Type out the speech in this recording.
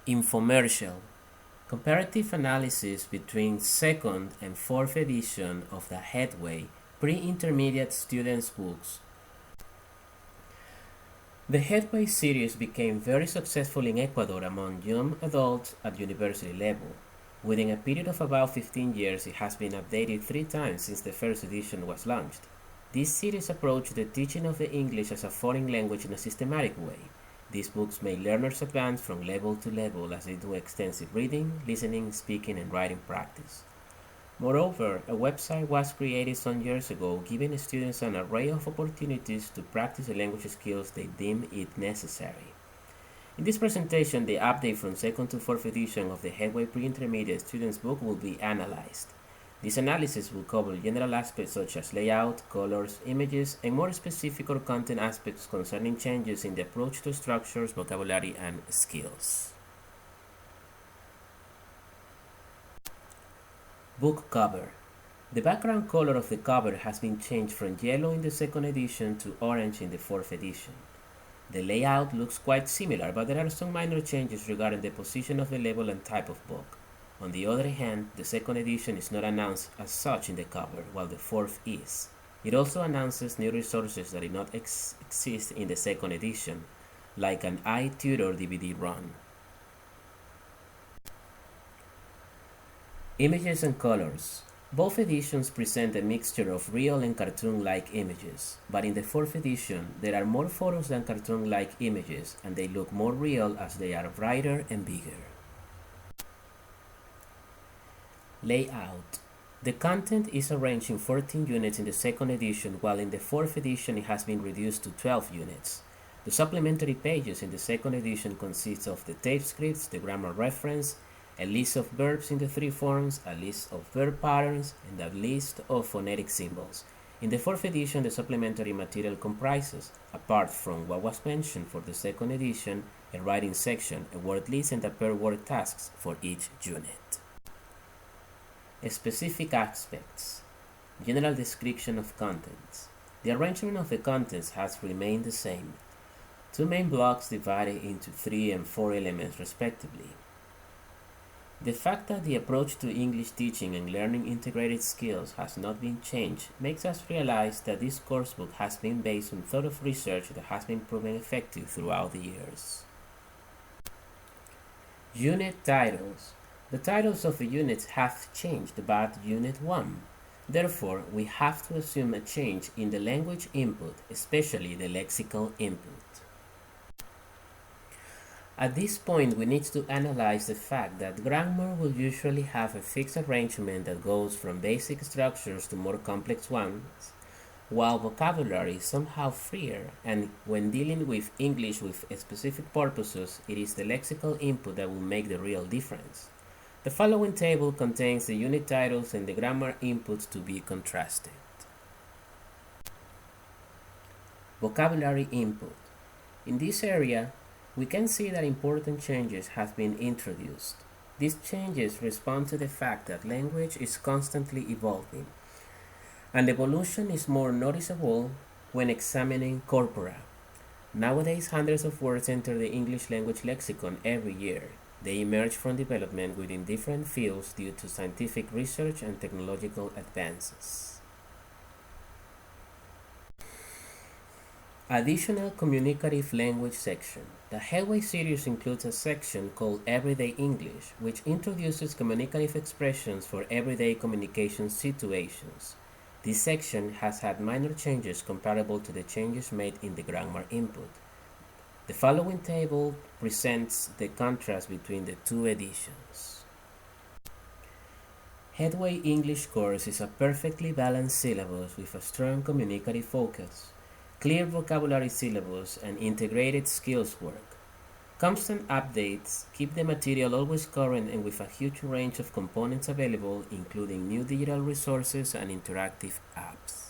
Infomercial. Comparative analysis between second and fourth edition of the Headway Pre-intermediate students' books. The Headway series became very successful in Ecuador among young adults at university level. Within a period of about 15 years, it has been updated 3 times since the first edition was launched. This series approaches the teaching of the English as a foreign language in a systematic way. These books make learners advance from level to level as they do extensive reading, listening, speaking, and writing practice. Moreover, a website was created some years ago giving students an array of opportunities to practice the language skills they deem it necessary. In this presentation, the update from 2nd to 4th edition of the Headway Pre-intermediate students book will be analyzed. This analysis will cover general aspects such as layout, colors, images, and more specific or content aspects concerning changes in the approach to structures, vocabulary, and skills. Book cover. The background color of the cover has been changed from yellow in the 2nd edition to orange in the 4th edition. The layout looks quite similar, but there are some minor changes regarding the position of the label and type of book. On the other hand, the 2nd edition is not announced as such in the cover, while the 4th is. It also announces new resources that did not exist in the 2nd edition, like an iTutor DVD run. Images and colors. Both editions present a mixture of real and cartoon-like images, but in the 4th edition, there are more photos than cartoon-like images, and they look more real as they are brighter and bigger. Layout. The content is arranged in 14 units in the 2nd edition, while in the 4th edition it has been reduced to 12 units. The supplementary pages in the 2nd edition consist of the tape scripts, the grammar reference, a list of verbs in the 3 forms, a list of verb patterns, and a list of phonetic symbols. In the 4th edition, the supplementary material comprises, apart from what was mentioned for the 2nd edition, a writing section, a word list, and a per word tasks for each unit. Specific aspects. General description of contents. The arrangement of the contents has remained the same. 2 main blocks divided into 3 and 4 elements respectively. The fact that the approach to English teaching and learning integrated skills has not been changed makes us realize that this coursebook has been based on thorough research that has been proven effective throughout the years. Unit titles. The titles of the units have changed about Unit 1. Therefore, we have to assume a change in the language input, especially the lexical input. At this point, we need to analyze the fact that grammar will usually have a fixed arrangement that goes from basic structures to more complex ones, while vocabulary is somehow freer, and when dealing with English with specific purposes, it is the lexical input that will make the real difference. The following table contains the unit titles and the grammar inputs to be contrasted. Vocabulary input. In this area, we can see that important changes have been introduced. These changes respond to the fact that language is constantly evolving, and evolution is more noticeable when examining corpora. Nowadays, hundreds of words enter the English language lexicon every year. They emerge from development within different fields due to scientific research and technological advances. Additional communicative language section. The Headway series includes a section called Everyday English, which introduces communicative expressions for everyday communication situations. This section has had minor changes comparable to the changes made in the grammar input. The following table presents the contrast between the 2 editions. Headway English course is a perfectly balanced syllabus with a strong communicative focus, clear vocabulary syllabus, and integrated skills work. Constant updates keep the material always current and with a huge range of components available, including new digital resources and interactive apps.